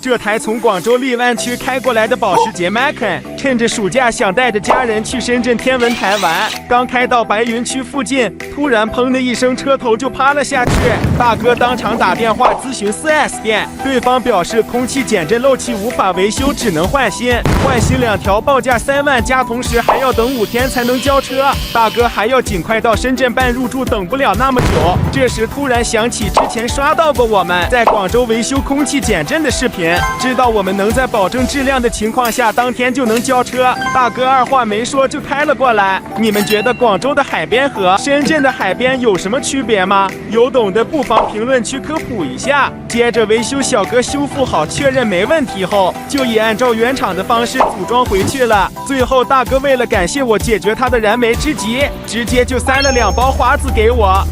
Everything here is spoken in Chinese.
这台从广州荔湾区开过来的保时捷 Macan， 趁着暑假想带着家人去深圳天文台玩，刚开到白云区附近，突然砰的一声，车头就趴了下去。大哥当场打电话咨询 4S 店，对方表示空气减震漏气无法维修，只能换新。换新2条报价3万加，同时还要等5天才能交车。大哥还要尽快到深圳办入住，等不了那么久。这时突然想起之前刷到过我们在广州维修空气减震的视频，知道我们能在保证质量的情况下当天就能交车。大哥二话没说就开了过来。你们觉得广州的海边和深圳的海边有什么区别吗？有懂的不妨评论区科普一下。接着维修小哥修复好确认没问题后，就也按照原厂的方式组装回去了。最后大哥为了感谢我解决他的燃眉之急，直接就塞了2包华子给我。